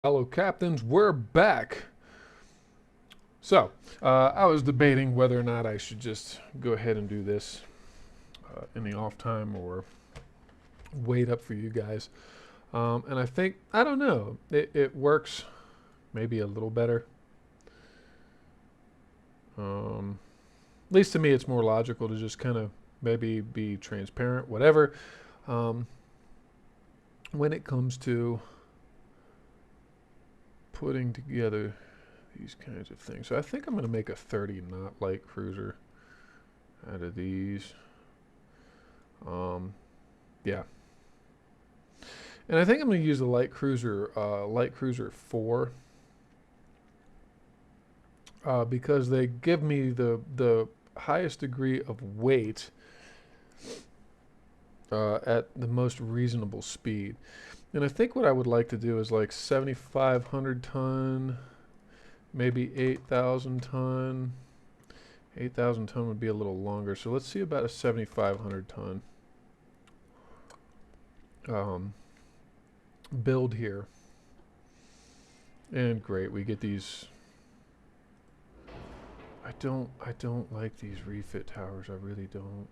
Hello, captains. We're back. I was debating whether or not I should just go ahead and do this in the off time or wait up for you guys. And I think, I don't know, it works maybe a little better. At least to me, it's more logical to just kind of maybe be transparent, whatever, um, when it comes to putting together these kinds of things. So I think I'm going to make a 30 knot light cruiser out of these. Yeah, and I think I'm going to use the Light Cruiser 4, because they give me the highest degree of weight at the most reasonable speed. And I think what I would like to do is like 7,500 ton, maybe 8,000 ton. 8,000 ton would be a little longer, so let's see about a 7,500 ton um, build here. And great, we get these. I don't like these refit towers. I really don't.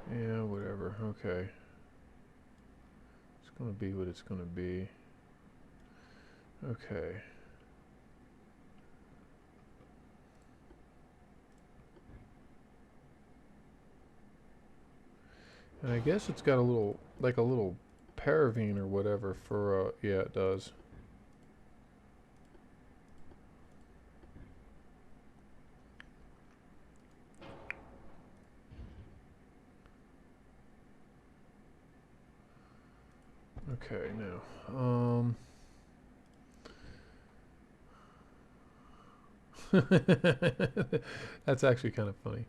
Yeah, whatever. Okay. It's gonna be what it's gonna be. Okay. And I guess it's got a little, like a little paravine or whatever for, yeah, it does. Okay, now, that's actually kind of funny.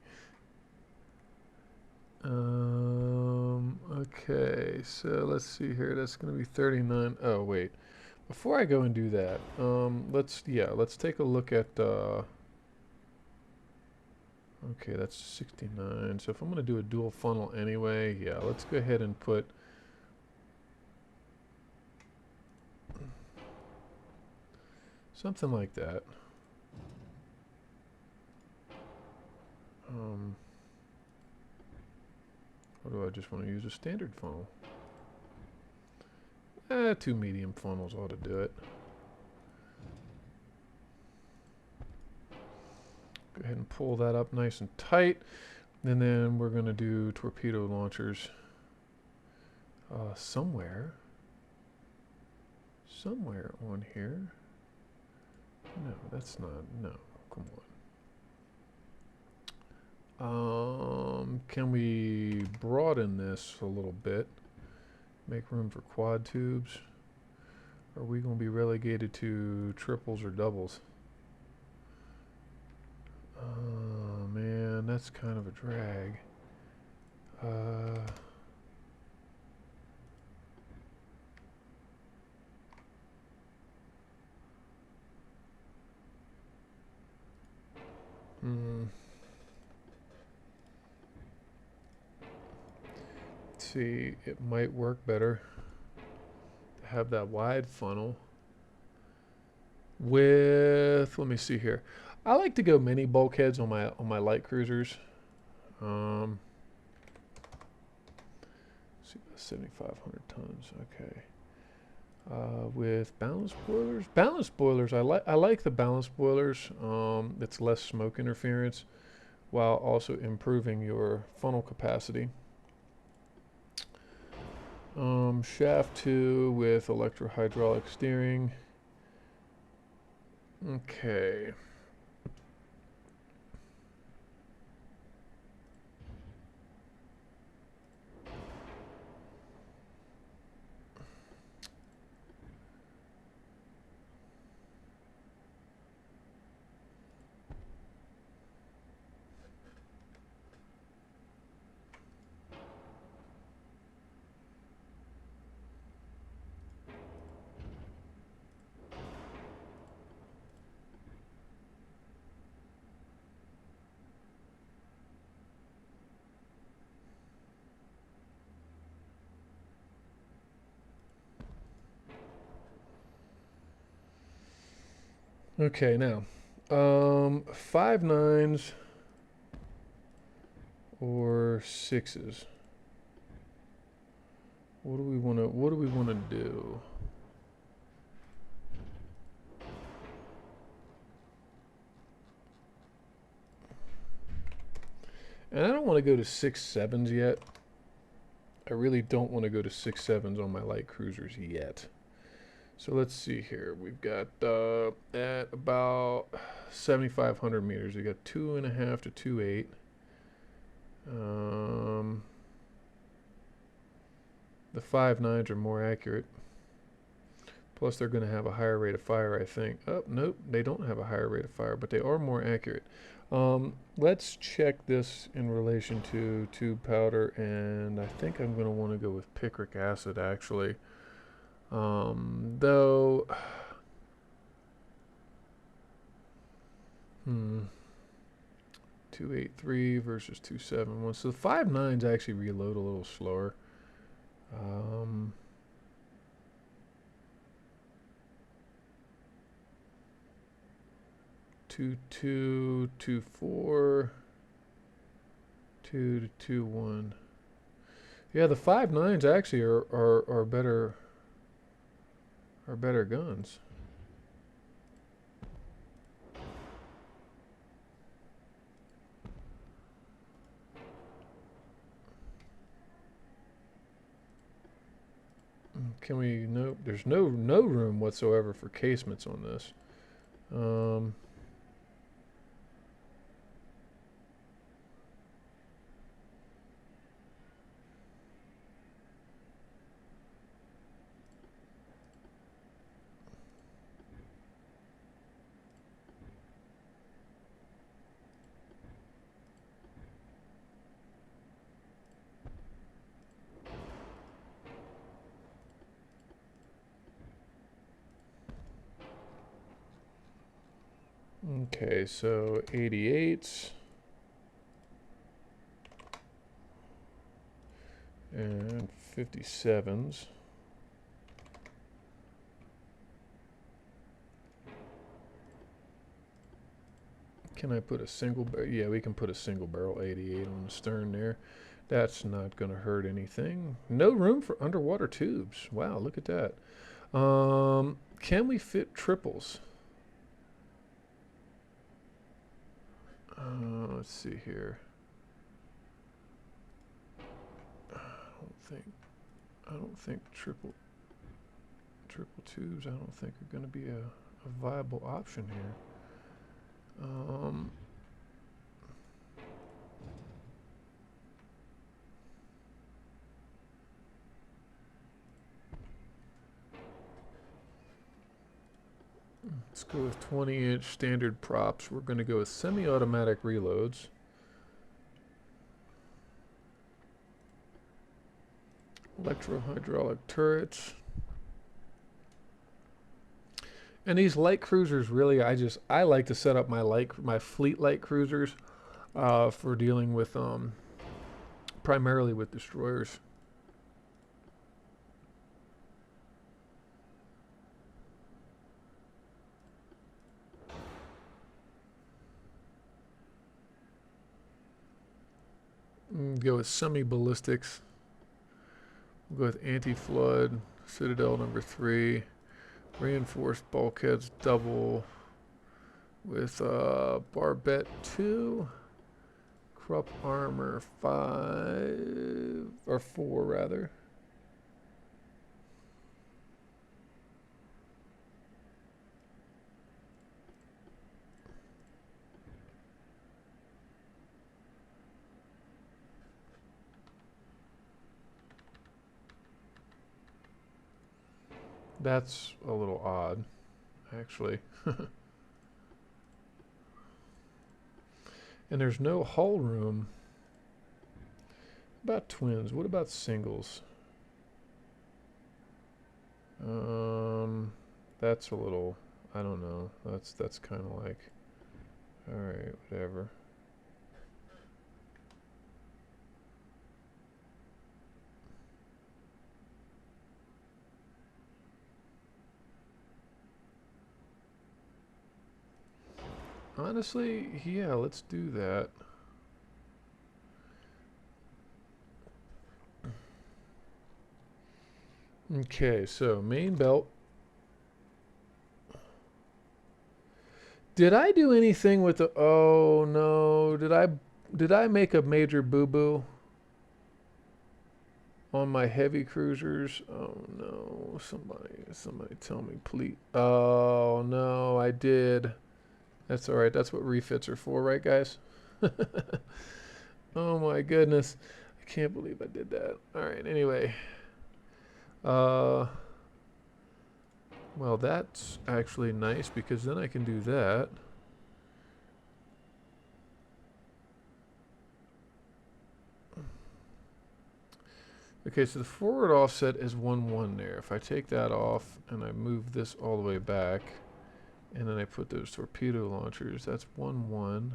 Okay, so let's see here. That's going to be 39. Oh, wait. Before I go and do that, let's take a look at, okay, that's 69. So if I'm going to do a dual funnel anyway, yeah, let's go ahead and put something like that. Or do I just want to use a standard funnel? Two medium funnels ought to do it. Go ahead and pull that up nice and tight. And then we're going to do torpedo launchers somewhere on here. No, that's not. No, come on. Can we broaden this a little bit? Make room for quad tubes? Or are we going to be relegated to triples or doubles? Oh man, that's kind of a drag. See, it might work better to have that wide funnel with, let me see here. I like to go mini bulkheads on my light cruisers. See, 7,500 tons. Okay. With balanced boilers. Balanced boilers. I like the balanced boilers. It's less smoke interference, while also improving your funnel capacity. Shaft 2 with electro-hydraulic steering. Okay. Okay, now, five nines or sixes. What do we want to? What do we want to do? And I don't want to go to six sevens yet. I really don't want to go to six sevens on my light cruisers yet. So let's see here. We've got at about 7,500 meters. We got 2.5 to 2.8. The five nines are more accurate. Plus, they're going to have a higher rate of fire, I think. Oh, nope, they don't have a higher rate of fire, but they are more accurate. Let's check this in relation to tube powder, and I think I'm going to want to go with picric acid, actually. Though, 283 versus 271. So the five nines actually reload a little slower. 2.2, 2.4, 2 to 2.1. Yeah, the five nines actually are better guns. Can we? Nope. There's no room whatsoever for casements on this. Okay, so 88s and 57s. Can I put a single barrel? Yeah, we can put a single barrel 88 on the stern there. That's not going to hurt anything. No room for underwater tubes. Wow, look at that. Can we fit triples? Let's see here. I don't think triple tubes. I don't think are going to be a viable option here. Let's go with 20-inch standard props. We're going to go with semi-automatic reloads. Electro-hydraulic turrets. And these light cruisers, really, I like to set up my fleet light cruisers for dealing with primarily with destroyers. Go with semi-ballistics. We'll go with anti-flood, Citadel number 3, reinforced bulkheads double with barbette 2, Krupp armor 5, or 4 rather. That's a little odd, actually. And there's no hull room. What about twins? What about singles? That's a little, I don't know. That's kind of like, all right, whatever. Honestly, yeah, let's do that. Okay, so main belt. Did I do anything with the? Oh no! Did I make a major boo boo on my heavy cruisers? Oh no! Somebody tell me, please. Oh no! I did. That's all right. That's what refits are for, right, guys? Oh my goodness! I can't believe I did that. All right. Anyway, uh, well, that's actually nice because then I can do that. Okay, so the forward offset is 1, 1 there. If I take that off and I move this all the way back, and then I put those torpedo launchers, that's 1, 1.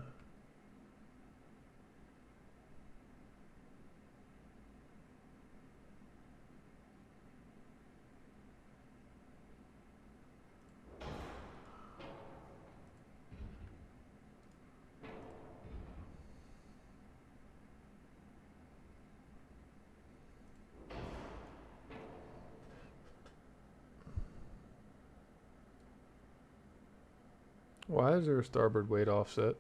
Why is there a starboard weight offset?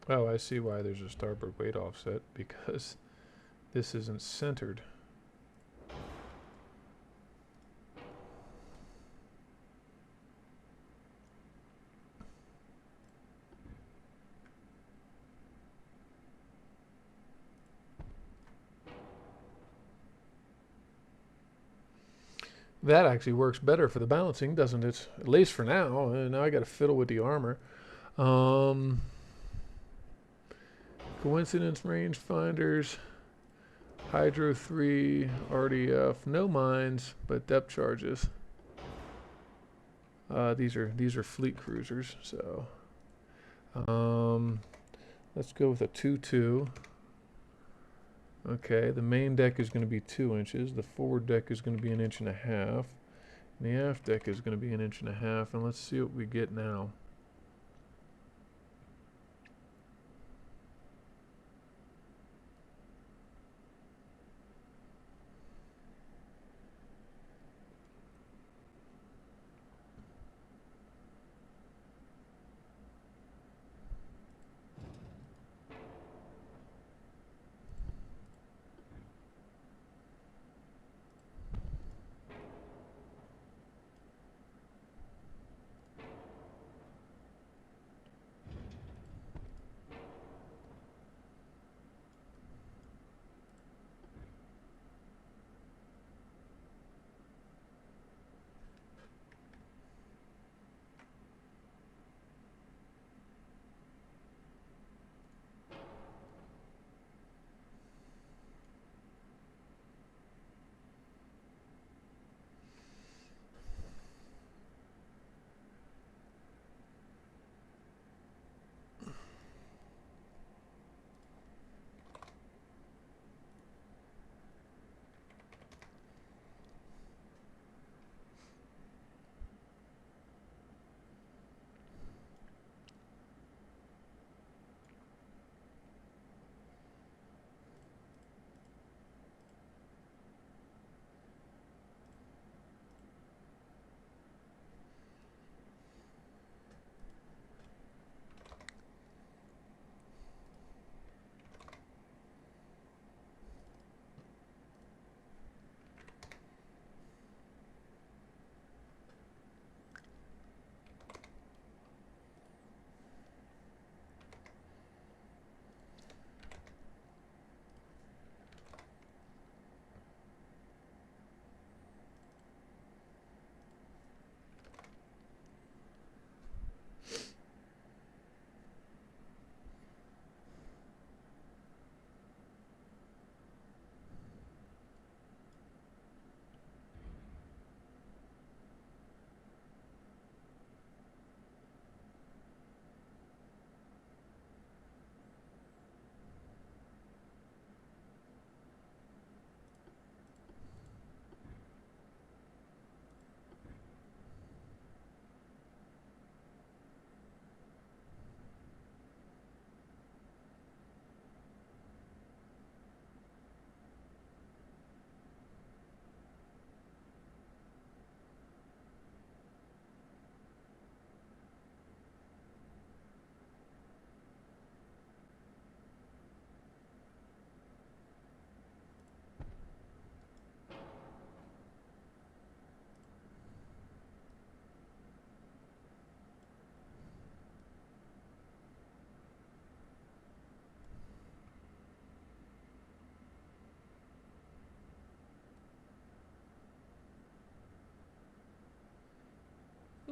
Oh, I see why there's a starboard weight offset, because this isn't centered. That actually works better for the balancing, doesn't it? At least for now. Now I got to fiddle with the armor. Um, coincidence rangefinders, Hydro 3, RDF, no mines, but depth charges. These are fleet cruisers, so let's go with a 2-2. Okay, the main deck is going to be 2 inches. The forward deck is going to be 1.5 inches. And the aft deck is going to be 1.5 inches. And let's see what we get now.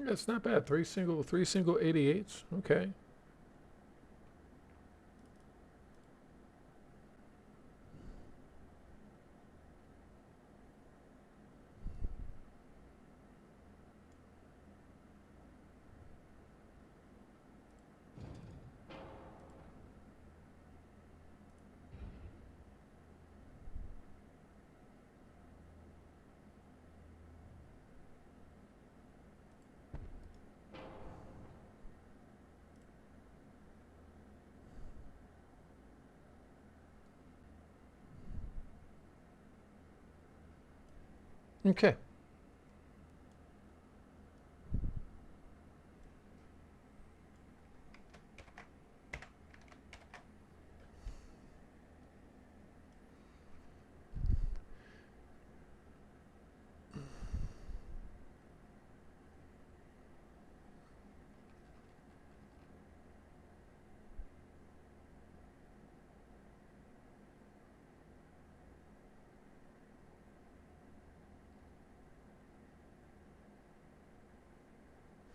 That's not bad. Three single 88s. Okay. Okay.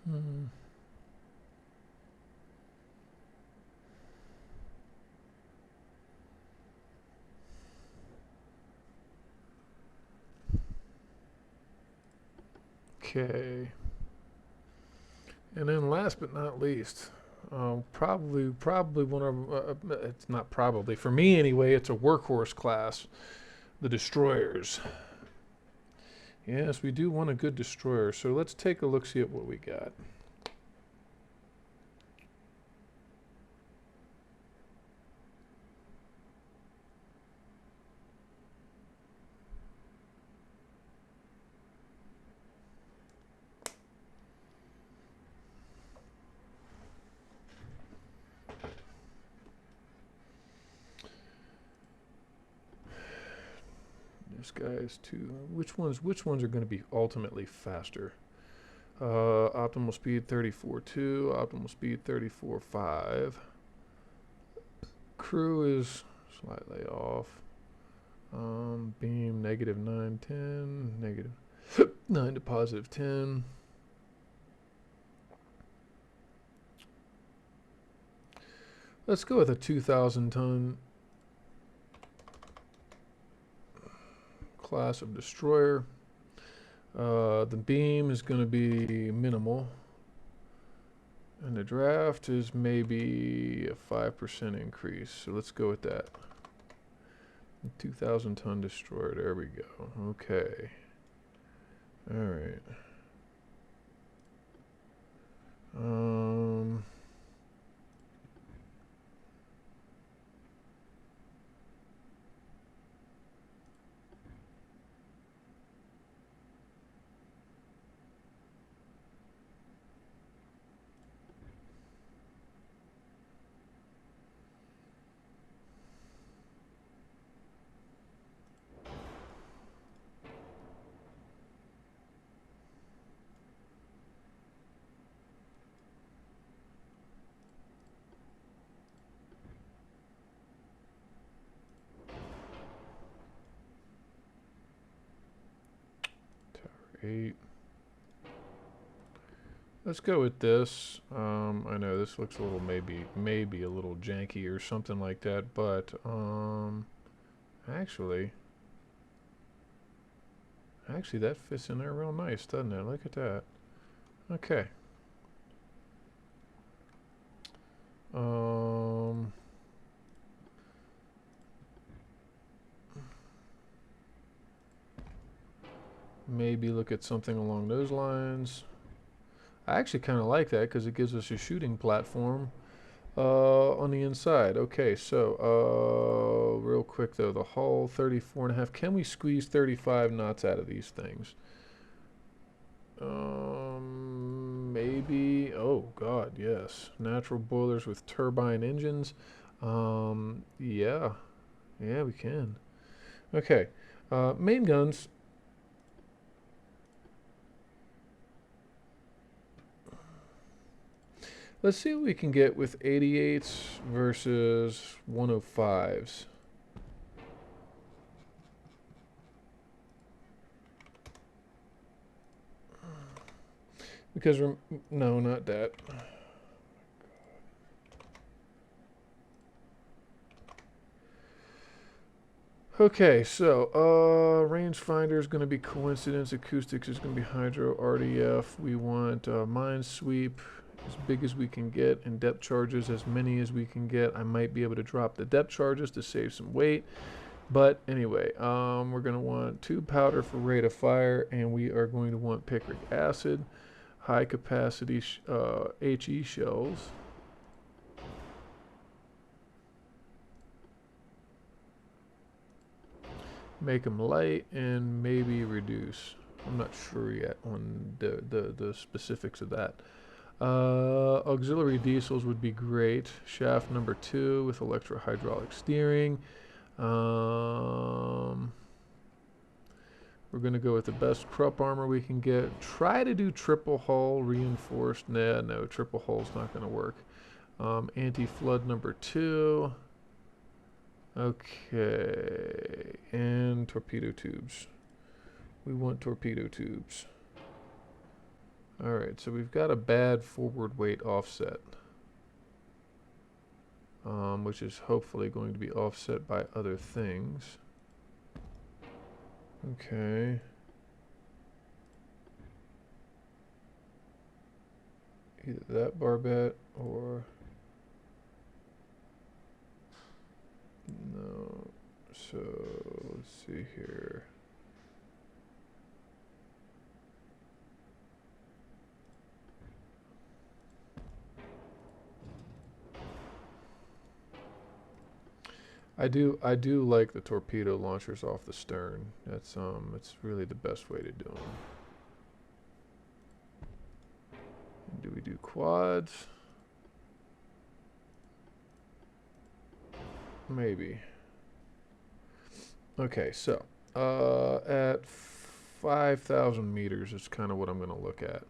Hmm. Okay. And then last but not least, probably one of it's not probably for me anyway. It's a workhorse class, the destroyers. Yes, we do want a good destroyer. So let's take a look, see at what we got. This guy is two. Which ones are going to be ultimately faster? Optimal speed 34.2, optimal speed 34.5. Crew is slightly off. Beam negative 9, 10, negative 9 to positive 10. Let's go with a 2,000 ton class of destroyer. The beam is going to be minimal. And the draft is maybe a 5% increase. So let's go with that. 2,000 ton destroyer. There we go. Okay. All right. Tower 8. Let's go with this. I know this looks a little maybe a little janky or something like that, but actually that fits in there real nice, doesn't it? Look at that. Okay. Maybe look at something along those lines. I actually kind of like that because it gives us a shooting platform on the inside. Okay, so real quick though, the hull 34.5. Can we squeeze 35 knots out of these things? Maybe. Oh God, yes. Natural boilers with turbine engines. Yeah, we can. Okay, main guns. Let's see what we can get with 88s versus 105s. Because, no, not that. Okay, so rangefinder is going to be coincidence, acoustics is going to be hydro, RDF. We want minesweep as big as we can get, and depth charges as many as we can get. I might be able to drop the depth charges to save some weight, but anyway, we're going to want 2 powder for rate of fire, and we are going to want picric acid, high capacity HE shells. Make them light and maybe reduce. I'm not sure yet on the specifics of that. Auxiliary diesels would be great. Shaft number 2 with electro-hydraulic steering. We're going to go with the best Krupp armor we can get. Try to do triple hull reinforced. Nah, no, triple hull's not going to work. Anti-flood number 2. Okay, and torpedo tubes. We want torpedo tubes. Alright, so we've got a bad forward weight offset. Which is hopefully going to be offset by other things. Okay. Either that barbette or... No. So, let's see here. I do like the torpedo launchers off the stern. That's it's really the best way to do them. And do we do quads? Maybe. Okay, so at 5,000 meters is kind of what I'm going to look at.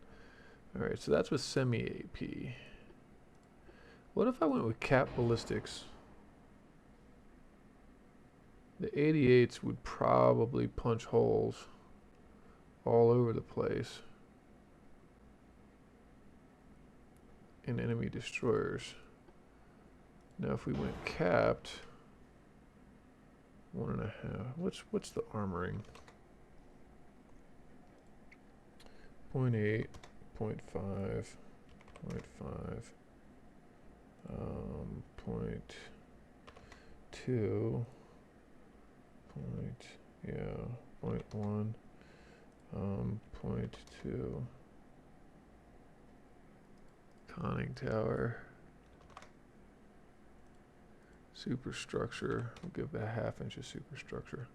All right, so that's with semi-AP. What if I went with cap ballistics? The 88s would probably punch holes all over the place in enemy destroyers. Now if we went capped, 1.5. What's the armoring? 0.8, 0.5, 0.5, 0.2, yeah, 0.1, 0.2. Conning tower. Superstructure. We'll give that 1/2 inch of superstructure.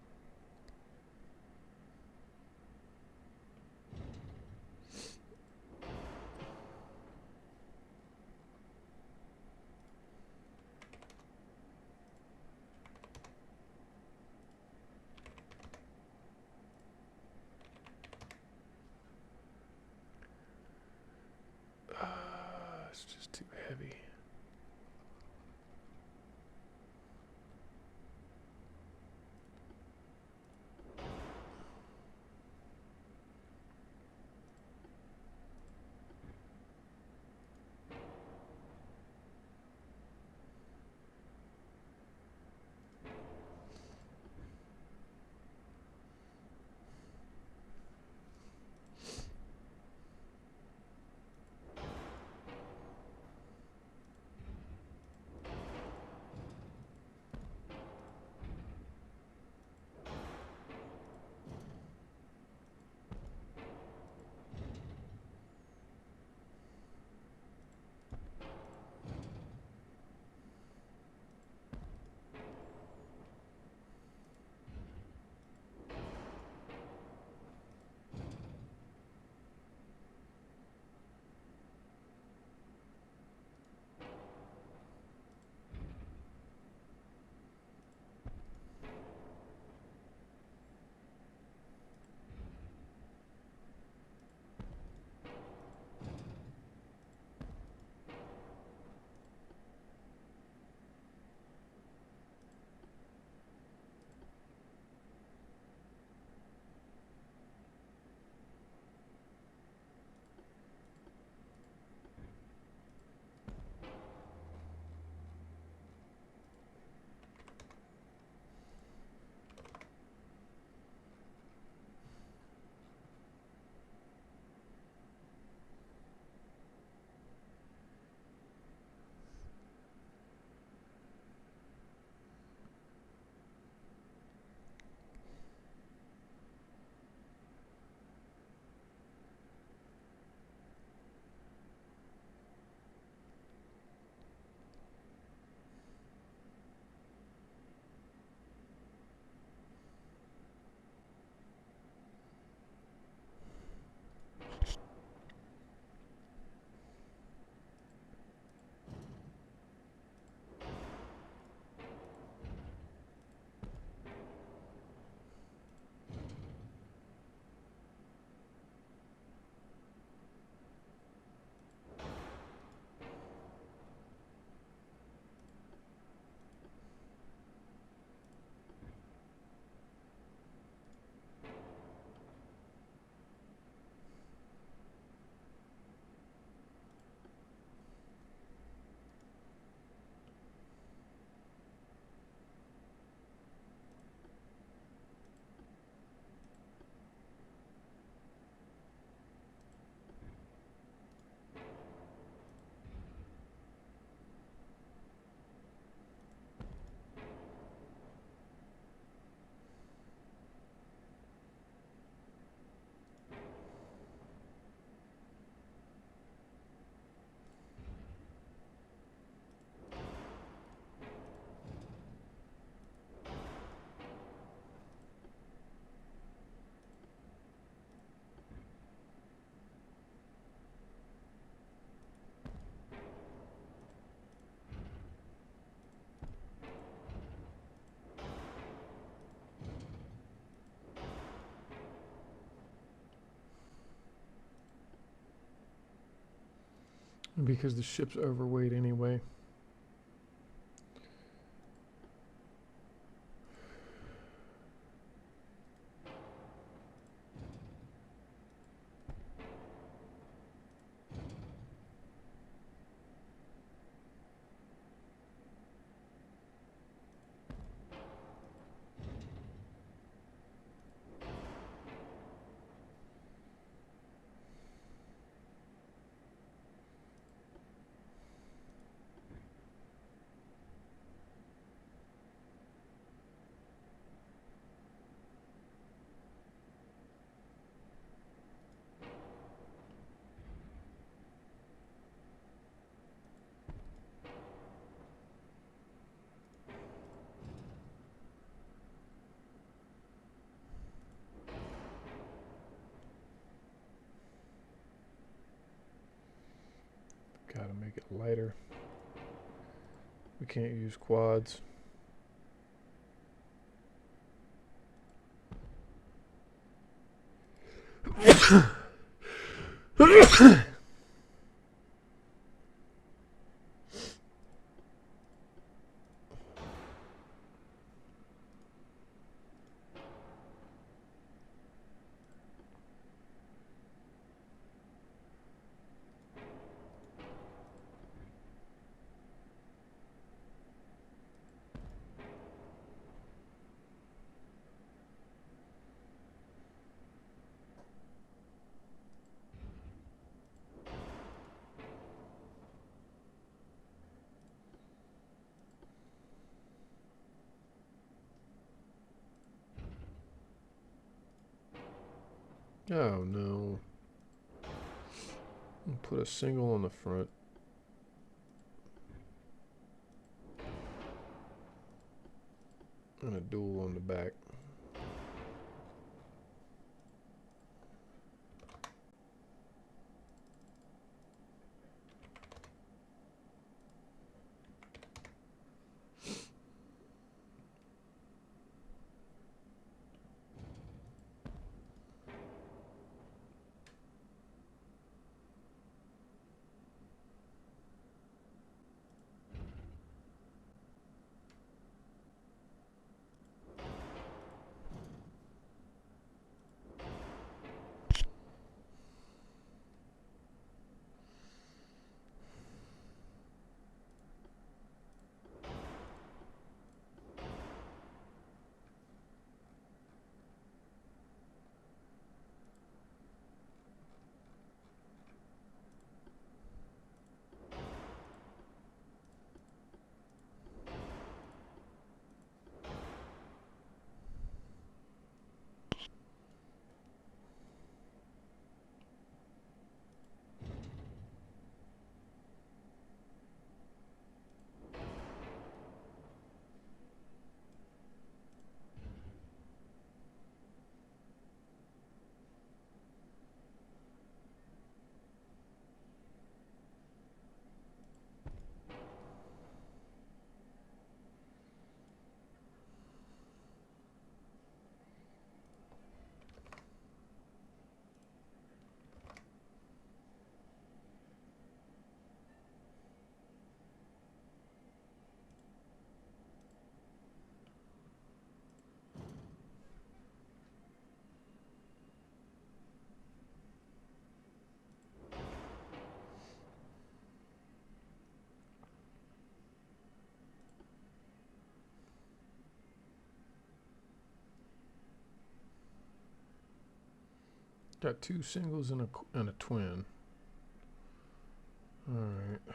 It's just too heavy. because the ship's overweight anyway. Gotta make it lighter. We can't use quads. Oh no. I'll put a single on the front. And a dual on the back. Got two singles and a twin. All right.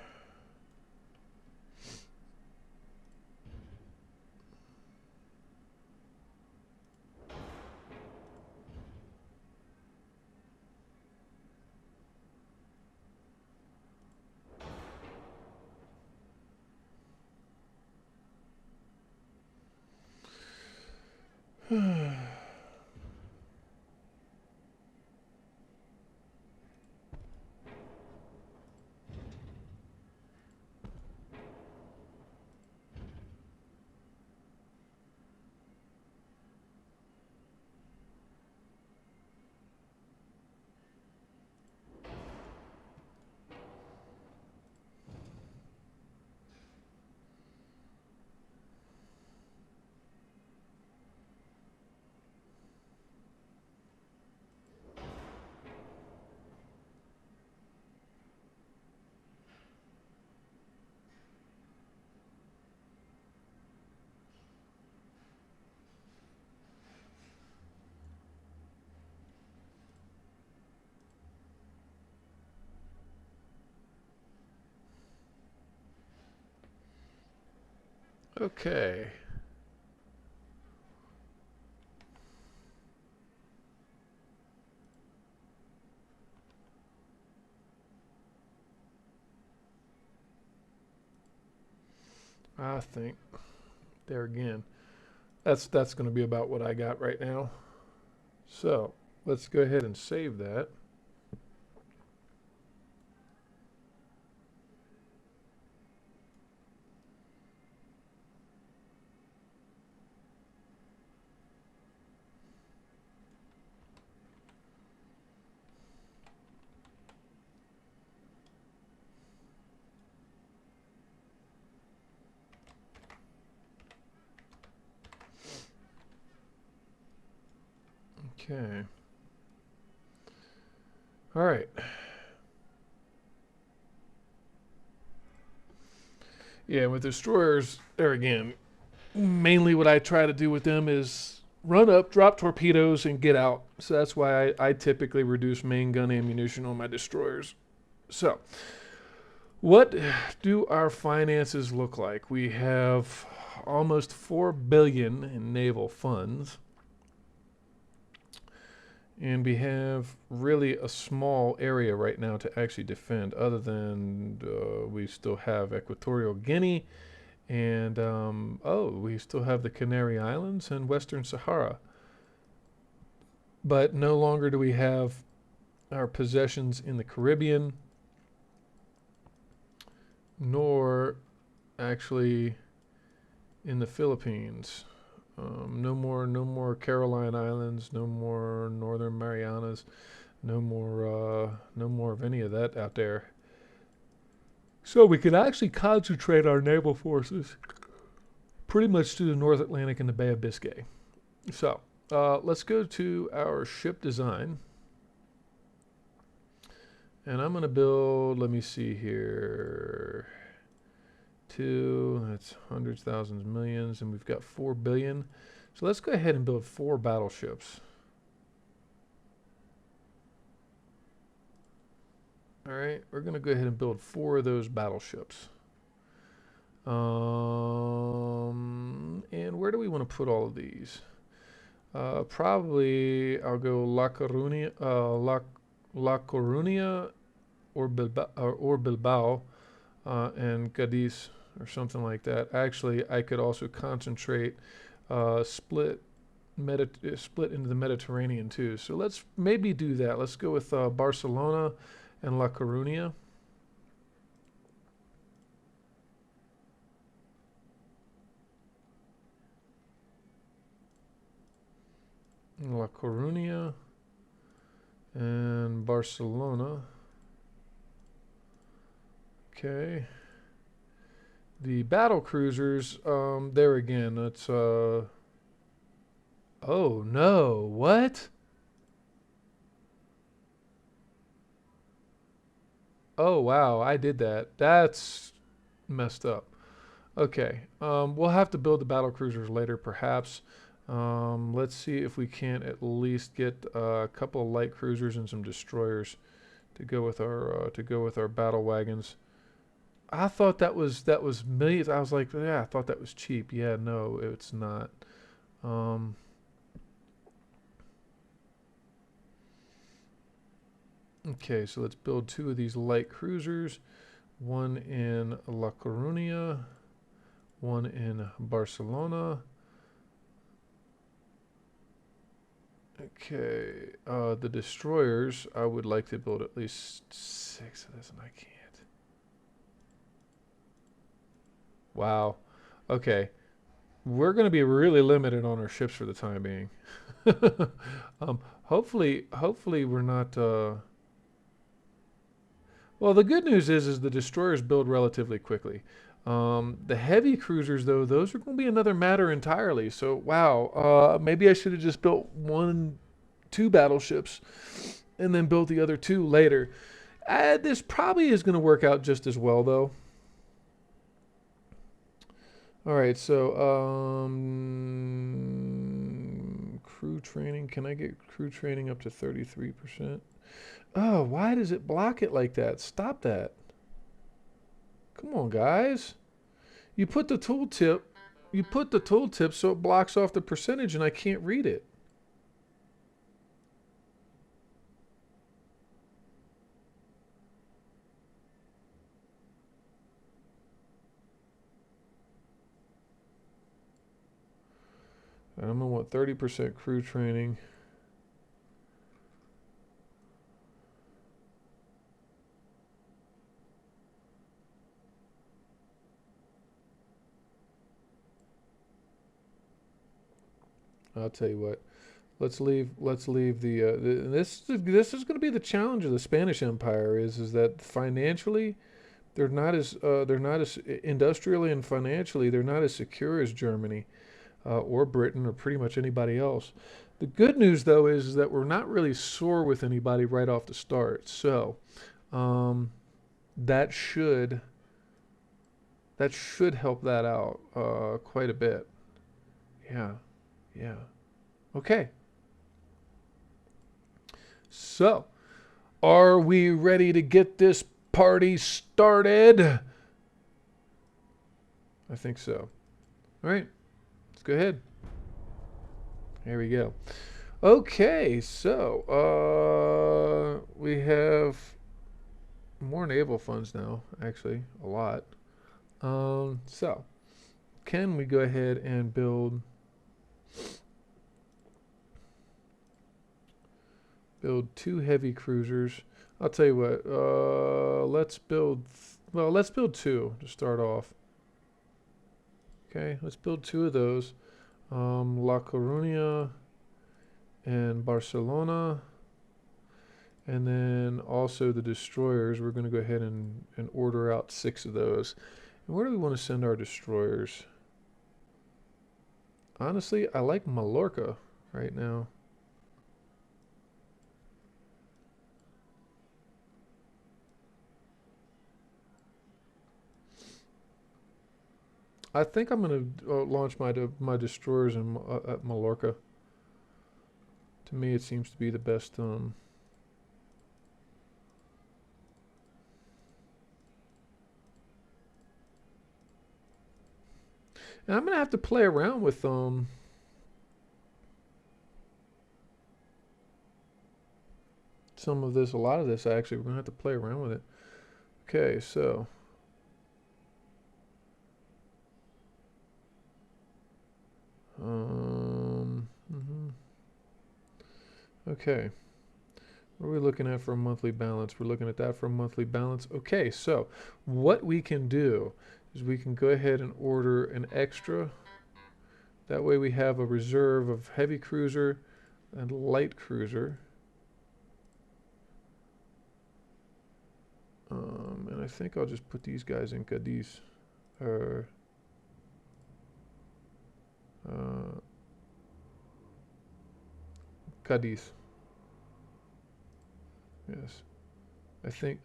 Okay. I think there again. That's going to be about what I got right now. So let's go ahead and save that. Okay. All right. Yeah, with destroyers, there again, mainly what I try to do with them is run up, drop torpedoes, and get out. So that's why I typically reduce main gun ammunition on my destroyers. So, what do our finances look like? We have almost 4 billion in naval funds, and we have really a small area right now to actually defend, other than we still have Equatorial Guinea, and we still have the Canary Islands and Western Sahara. But no longer do we have our possessions in the Caribbean, nor actually in the Philippines. No more Caroline Islands, no more Northern Marianas, no more of any of that out there. So we could actually concentrate our naval forces pretty much to the North Atlantic and the Bay of Biscay. So let's go to our ship design. And I'm going to build, let me see here, that's hundreds, thousands, millions, and we've got 4 billion. So let's go ahead and build 4 battleships. All right, we're going to go ahead and build 4 of those battleships. And where do we want to put all of these? Probably I'll go La Coruña or Bilbao and Cadiz or something like that. Actually, I could also concentrate, split into the Mediterranean too. So let's maybe do that. Let's go with Barcelona and La Coruña. La Coruña and Barcelona. Okay. The battle cruisers, there again, it's, oh no, what? Oh wow, I did that. That's messed up. Okay, we'll have to build the battle cruisers later, perhaps. Let's see if we can't at least get a couple of light cruisers and some destroyers to go with our battle wagons. I thought that was millions. I was like, yeah, I thought that was cheap. Yeah, no, it's not. Um, okay, so let's build 2 of these light cruisers. One in La Coruña, one in Barcelona. Okay, the destroyers, I would like to build at least 6 of this, and I can't. Wow. Okay. We're going to be really limited on our ships for the time being. Hopefully we're not. Well, the good news is the destroyers build relatively quickly. The heavy cruisers, though, those are going to be another matter entirely. So, wow. Maybe I should have just built 2 battleships, and then built the other 2 later. This probably is going to work out just as well, though. All right, so crew training. Can I get crew training up to 33%? Oh, why does it block it like that? Stop that. Come on, guys. You put the tooltip You put the tooltip so it blocks off the percentage and I can't read it. I'm gonna want 30% crew training. I'll tell you what. Let's leave. Let's leave this is going to be the challenge of the Spanish Empire is that financially they're not as industrially and financially they're not as secure as Germany or Britain or pretty much anybody else. The good news though is that we're not really sore with anybody right off the start. So um, that should that should help that out quite a bit. Yeah, yeah. Okay. So, are we ready to get this party started? I think so. All right, let's go ahead. Here we go. Okay, so we have more naval funds now, actually, a lot. So, can we go ahead and build two heavy cruisers? I'll tell you what. Let's build. Well, let's build two to start off. Okay, let's build two of those. La Coruña and Barcelona. And then also the destroyers. We're going to go ahead and order out 6 of those. And where do we want to send our destroyers? Honestly, I like Mallorca right now. I think I'm going to launch my destroyers at Mallorca. To me, it seems to be the best. And I'm going to have to play around with some of this, a lot of this actually. We're going to have to play around with it. Okay, so. Okay. What are we looking at for a monthly balance? We're looking at that for a monthly balance. Okay, so what we can do is we can go ahead and order an extra. That way we have a reserve of heavy cruiser and light cruiser. And I think I'll just put these guys in Cadiz. Cadiz. Yes.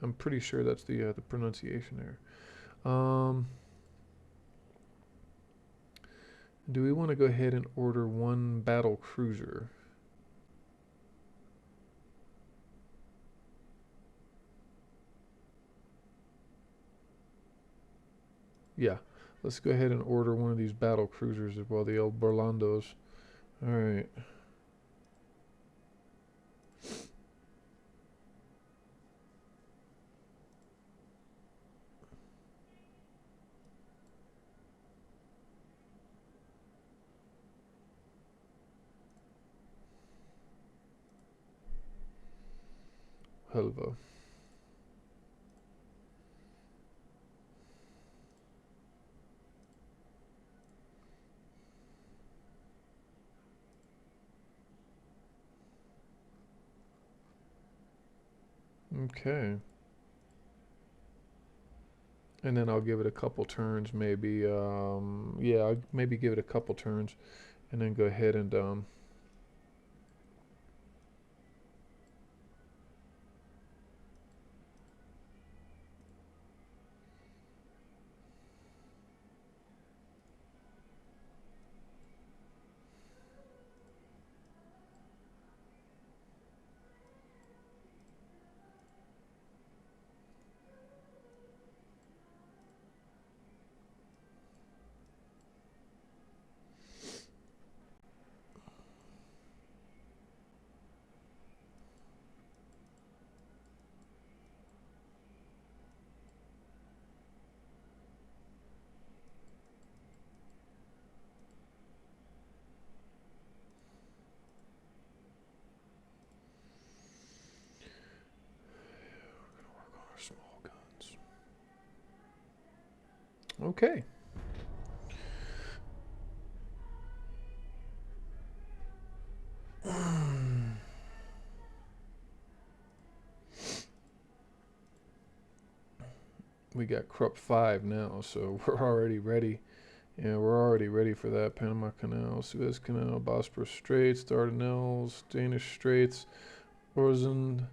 I'm pretty sure that's the pronunciation there. Do we want to go ahead and order 1 battle cruiser? Yeah, let's go ahead and order one of these battle cruisers as well, the El Burlandos. All right. Helva. Okay. And then I'll give it a couple turns, maybe. Yeah, I'll maybe give it a couple turns, and then go ahead and Okay. We got Krupp 5 now, so we're already ready. Yeah, we're already ready for that. Panama Canal, Suez Canal, Bosporus Straits, Dardanelles, Danish Straits, Øresund,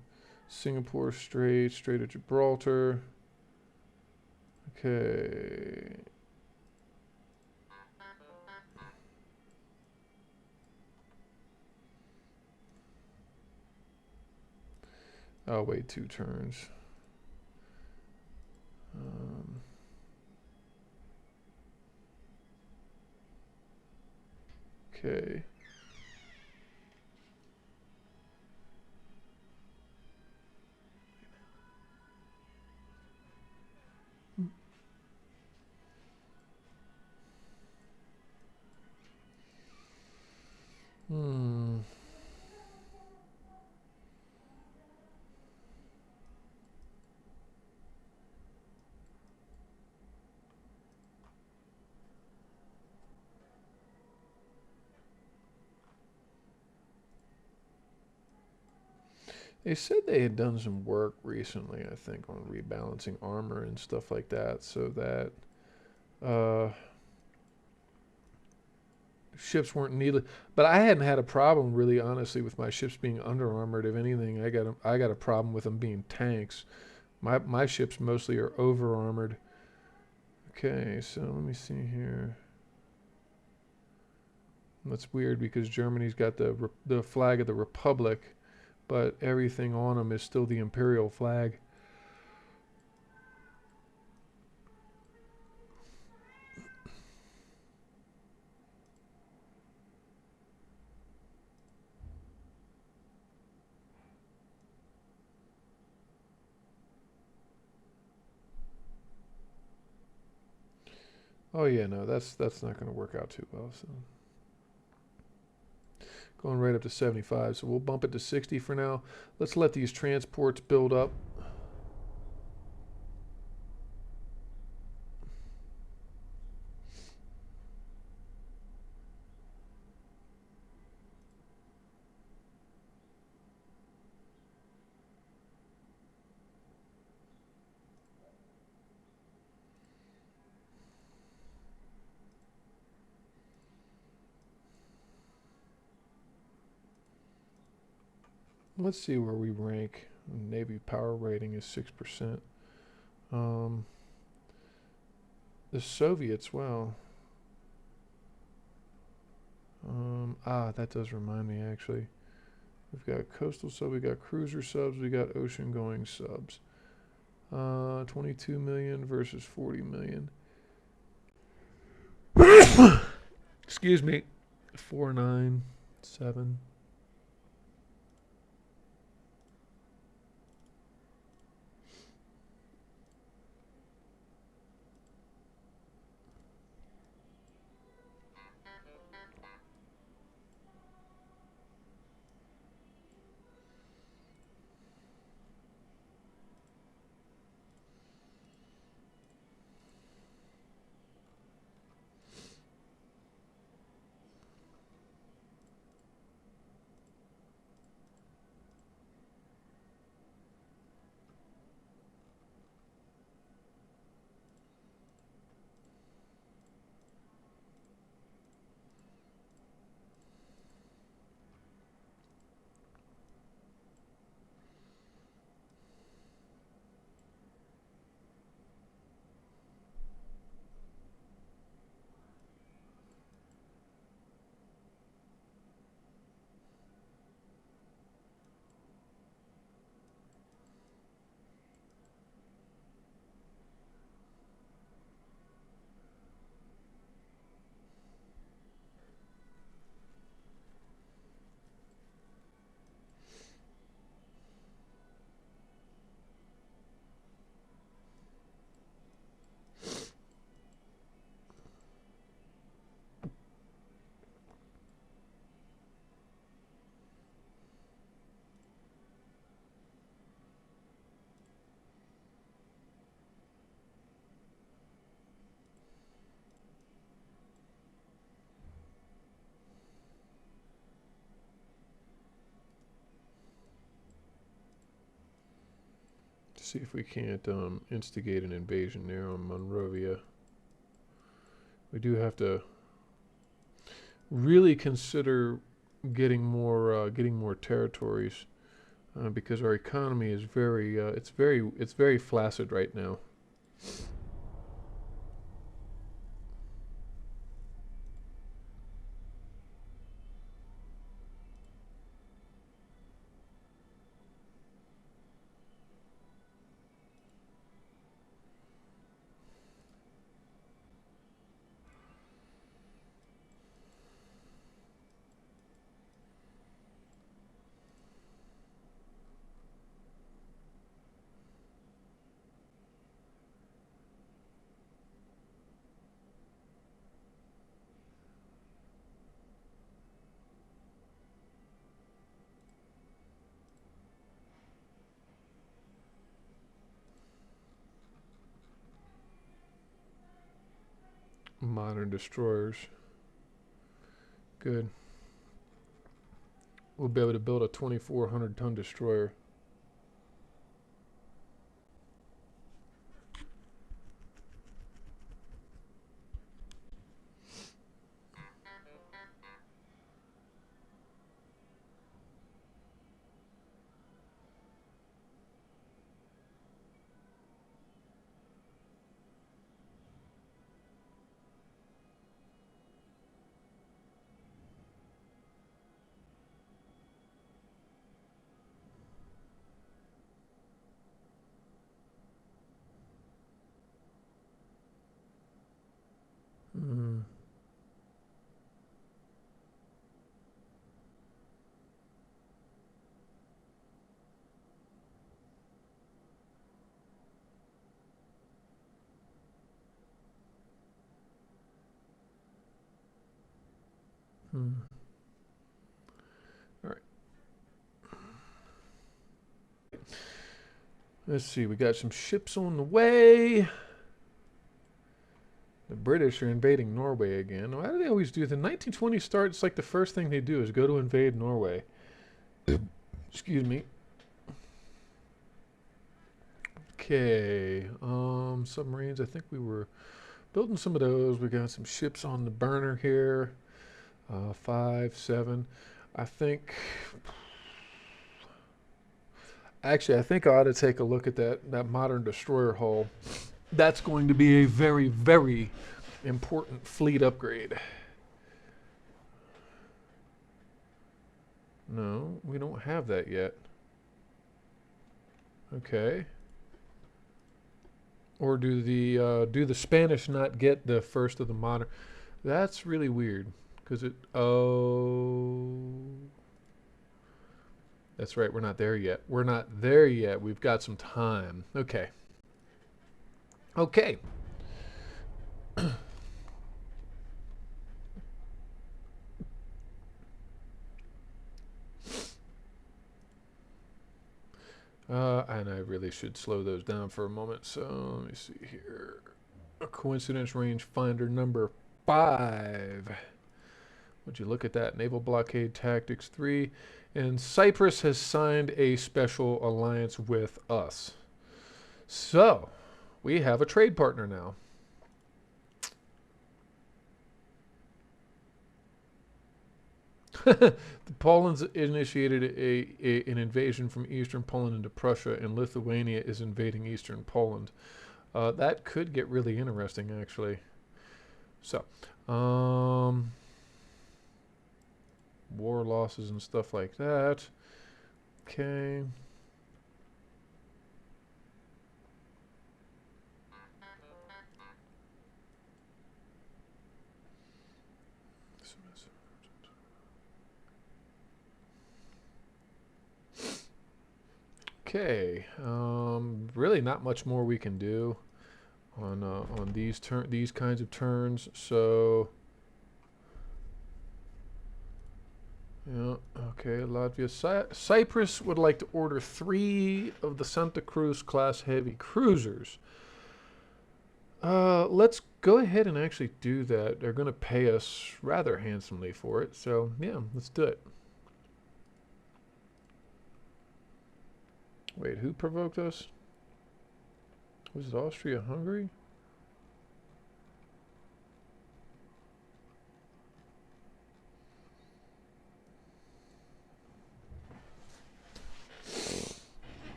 Singapore Strait, Strait of Gibraltar. Okay. I'll wait 2 turns. Um, okay. Hmm. They said they had done some work recently, I think, on rebalancing armor and stuff like that, so that uh, ships weren't needed. But I hadn't had a problem, really, honestly, with my ships being under armored. If anything, I got a problem with them being tanks. My ships mostly are over armored. Okay, so let me see here. That's weird because Germany's got the flag of the Republic, but everything on them is still the imperial flag. Oh yeah, no, that's not going to work out too well. So going right up to 75, so we'll bump it to 60 for now. Let's let these transports build up. Let's see where we rank. Navy power rating is 6%. Um, the Soviets, well, that does remind me actually. We've got coastal subs, we got cruiser subs, we got ocean going subs. 22 million versus 40 million. Excuse me. 497. See if we can't instigate an invasion there on Monrovia. We do have to really consider getting more territories because our economy is it's very flaccid right now. Modern destroyers. Good. We'll be able to build a 2,400 ton destroyer. Mm. Hmm. All right. Let's see. We got some ships on the way. The British are invading Norway again. Why do they always do? The 1920s start. It's like the first thing they do is go to invade Norway. Excuse me. Okay. Submarines. I think we were building some of those. We got some ships on the burner here. 5, 7. I think. Actually, I think I ought to take a look at that modern destroyer hull. That's going to be a very, very important fleet upgrade. No, we don't have that yet. Okay. Or do the Spanish not get the first of the modern? That's really weird because that's right. We're not there yet. We're not there yet. We've got some time. Okay. Okay. And I really should slow those down for a moment. So let me see here. A coincidence range finder number 5. Would you look at that? Naval blockade tactics 3. And Cyprus has signed a special alliance with us. So we have a trade partner now. The Poland's initiated an invasion from eastern Poland into Prussia, and Lithuania is invading eastern Poland. That could get really interesting, actually. So, war losses and stuff like that. Okay. Okay, really not much more we can do on these kinds of turns. So, yeah, okay, Latvia, Cyprus would like to order 3 of the Santa Cruz class heavy cruisers. Let's go ahead and actually do that. They're going to pay us rather handsomely for it. So, yeah, let's do it. Wait, who provoked us? Was it Austria-Hungary?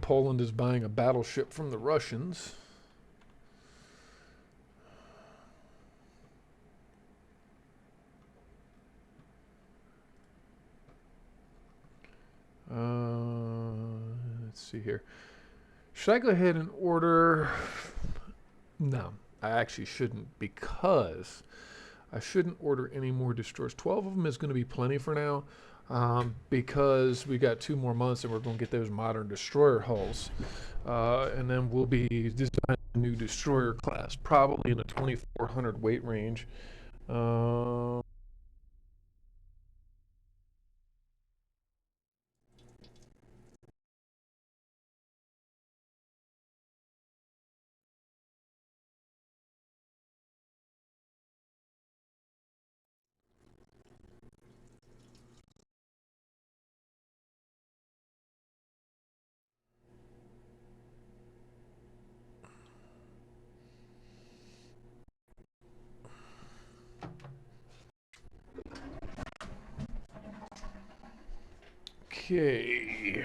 Poland is buying a battleship from the Russians. Let's see here. Should I go ahead and order? No, I actually shouldn't, because I shouldn't order any more destroyers. 12 of them is going to be plenty for now, because we got 2 more months and we're going to get those modern destroyer hulls. And then we'll be designing a new destroyer class, probably in the 2400 weight range. 'Kay.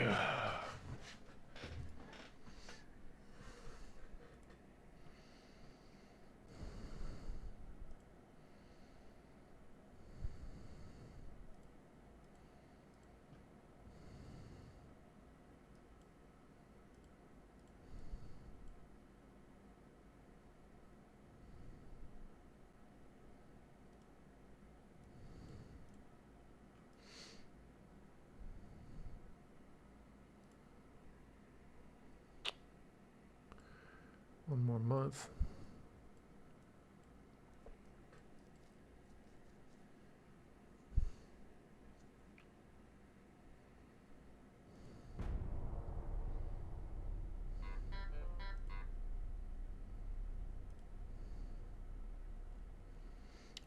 1 more month.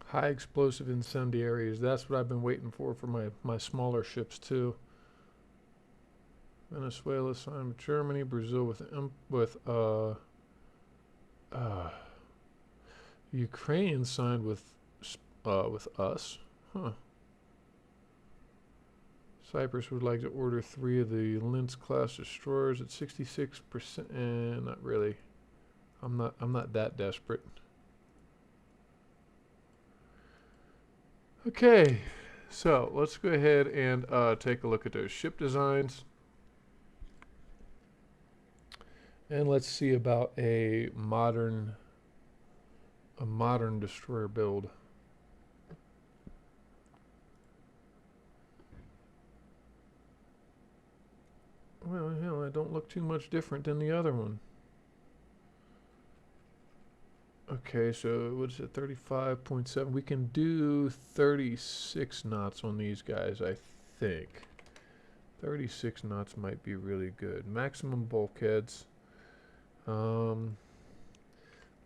High explosive incendiaries. That's what I've been waiting for my smaller ships too. Venezuela signed with Germany. Brazil with Ukraine signed with us. Huh. Cyprus would like to order 3 of the Linz class destroyers at 66%. Not really. I'm not that desperate. Okay, so let's go ahead and take a look at those ship designs. And let's see about a modern destroyer build. Well, hell, I don't look too much different than the other one. Okay, so what's it, 35.7? We can do 36 knots on these guys, I think. 36 knots might be really good. Maximum bulkheads.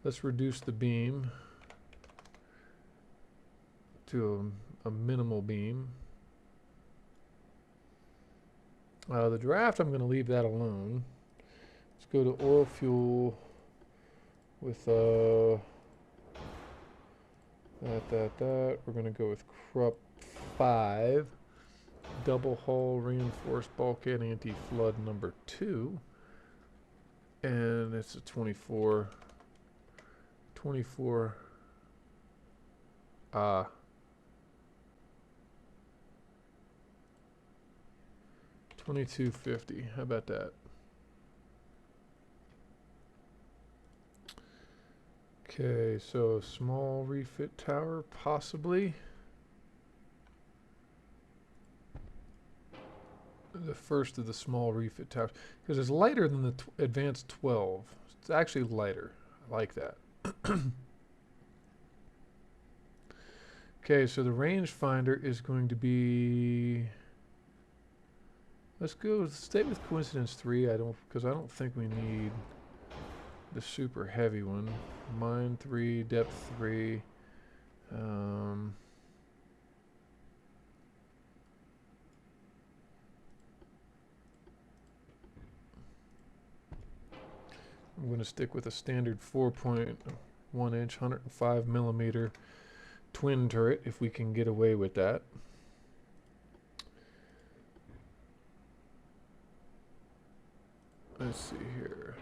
Let's reduce the beam to a minimal beam. The draft, I'm going to leave that alone. Let's go to oil fuel with that. We're going to go with Krupp 5. Double hull reinforced bulkhead anti-flood number 2. And it's a 24. 2250. How about that? Okay, so small refit tower, possibly. The first of the small refit towers, because it's lighter than the advanced 12. It's actually lighter. I like that. Okay, so the rangefinder is going to be. Let's stay with coincidence 3. Because I don't think we need the super heavy one. Mine 3, depth 3. I'm going to stick with a standard 4.1 inch, 105 millimeter twin turret if we can get away with that. Let's see here.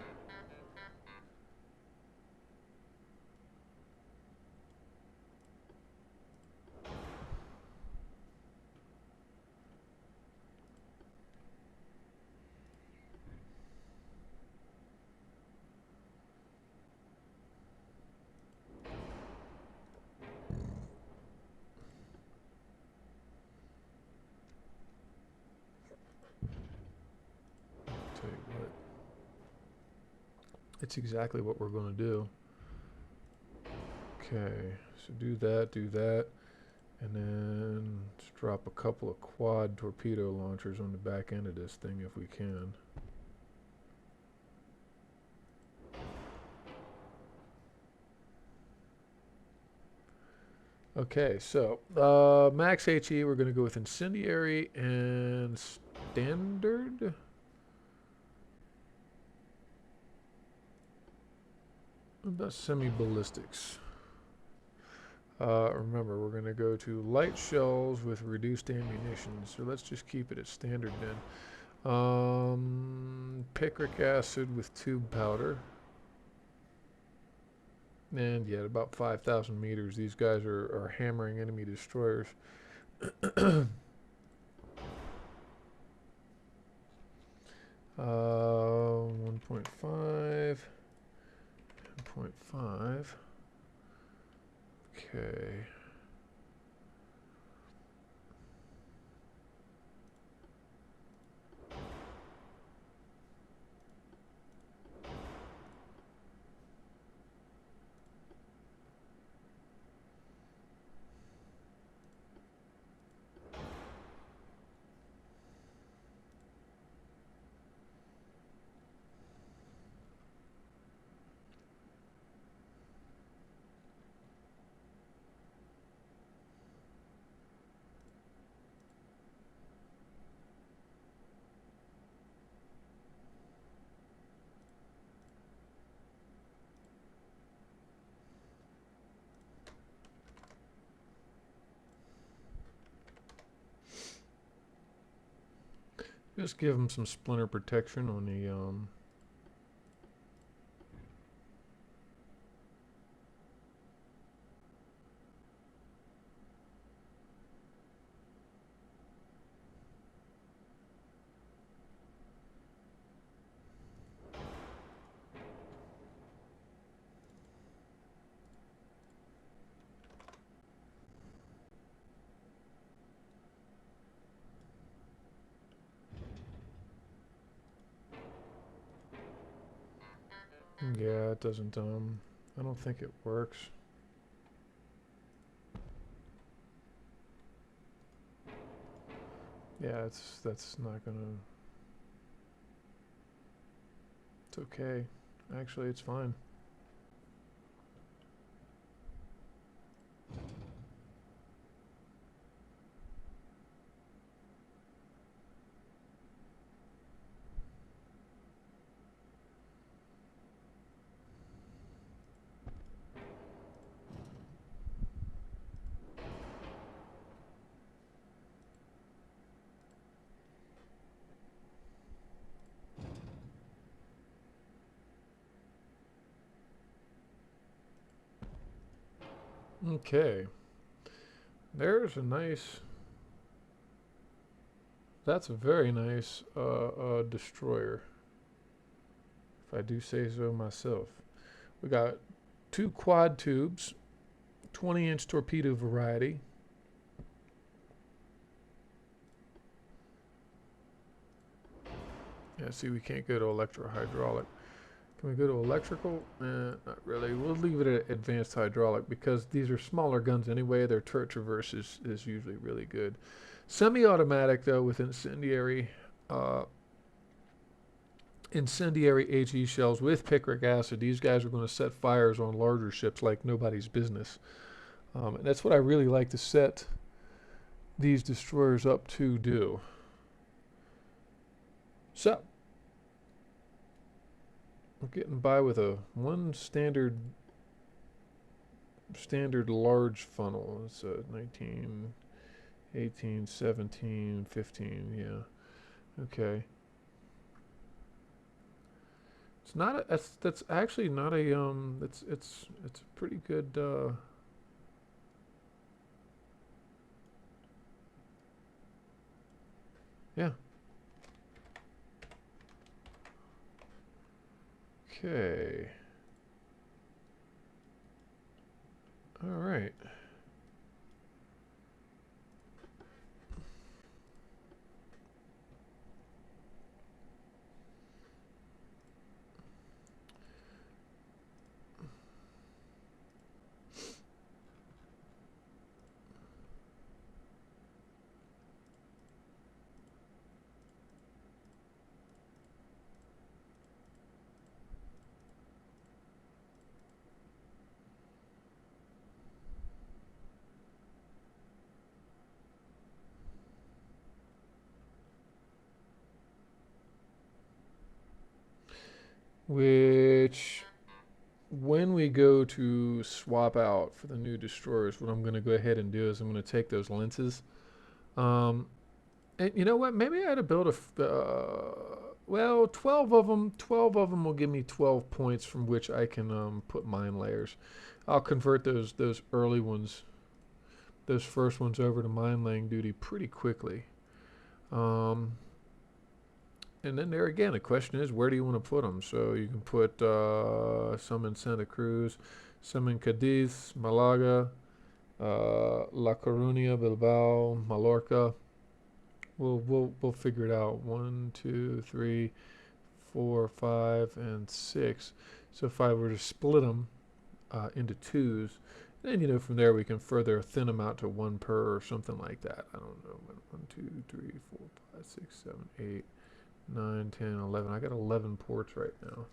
Tell you what. It's exactly what we're going to do. Okay, so do that, and then let's drop a couple of quad torpedo launchers on the back end of this thing if we can. Okay, so max HE, we're going to go with incendiary and standard. What about semi-ballistics? Remember, we're going to go to light shells with reduced ammunition, so let's just keep it at standard then. Picric acid with tube powder. And yeah, about 5,000 meters. These guys are hammering enemy destroyers. 1.5. 1.5. Okay. Just give them some splinter protection on the yeah, it doesn't I don't think it works. Yeah, that's not gonna. It's okay. Actually, it's fine. Okay. There's a nice. That's a very nice destroyer, if I do say so myself. We got 2 quad tubes, 20-inch torpedo variety. Yeah, see, we can't go to electro-hydraulic. Can we go to electrical? Not really. We'll leave it at advanced hydraulic because these are smaller guns anyway. Their turret traverse is usually really good. Semi-automatic, though, with incendiary HE shells with picric acid. These guys are going to set fires on larger ships like nobody's business. And that's what I really like to set these destroyers up to do. So, I'm getting by with a one standard large funnel. It's a 19, 18, 17, 15. Yeah. Okay. It's not a, that's actually not a it's a pretty good yeah. Okay. All right. Which when we go to swap out for the new destroyers, what I'm going to go ahead and do is I'm going to take those lenses. Um, and you know what? Maybe I ought to build well, 12 of them. 12 of them will give me 12 points from which I can put mine layers. I'll convert those early ones, those first ones over to mine laying duty pretty quickly. Um, and then there again, the question is, where do you want to put them? So you can put some in Santa Cruz, some in Cadiz, Malaga, La Coruña, Bilbao, Mallorca. We'll figure it out. 1, 2, 3, 4, 5, and 6. So if I were to split them into twos, then from there we can further thin them out to one per or something like that. I don't know. 1, 2, 3, 4, 5, 6, 7, 8, 9, 10, 11. I got 11 ports right now.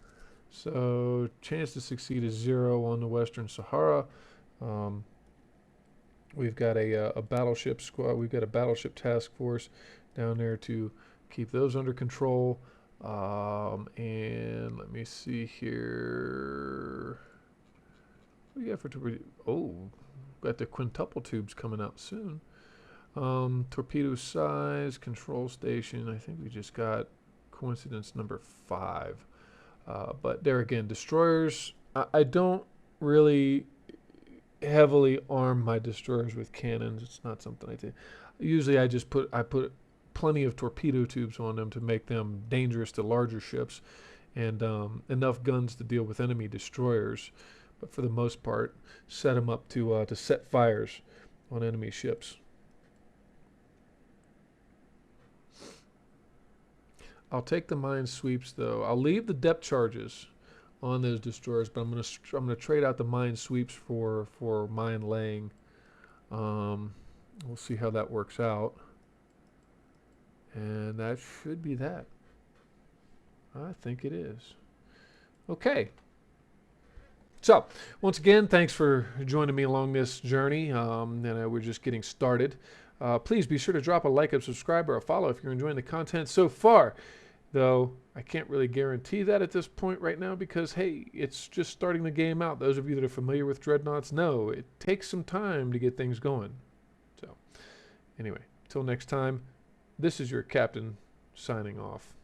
So chance to succeed is 0 on the Western Sahara. We've got a battleship squad. We've got a battleship task force down there to keep those under control. And let me see here. What do you got for got the quintuple tubes coming out soon. Torpedo size, control station. I think we just got coincidence number 5. But there again, destroyers. I don't really heavily arm my destroyers with cannons. It's not something I do. Usually I put plenty of torpedo tubes on them to make them dangerous to larger ships, and enough guns to deal with enemy destroyers. But for the most part, set them up to set fires on enemy ships. I'll take the mine sweeps though. I'll leave the depth charges on those destroyers, but I'm gonna trade out the mine sweeps for mine laying. We'll see how that works out, and that should be that. I think it is. Okay. So once again, thanks for joining me along this journey. We're just getting started. Please be sure to drop a like, a subscribe, or a follow if you're enjoying the content so far. Though I can't really guarantee that at this point right now because, hey, it's just starting the game out. Those of you that are familiar with Dreadnoughts know it takes some time to get things going. So, anyway, till next time, this is your captain signing off.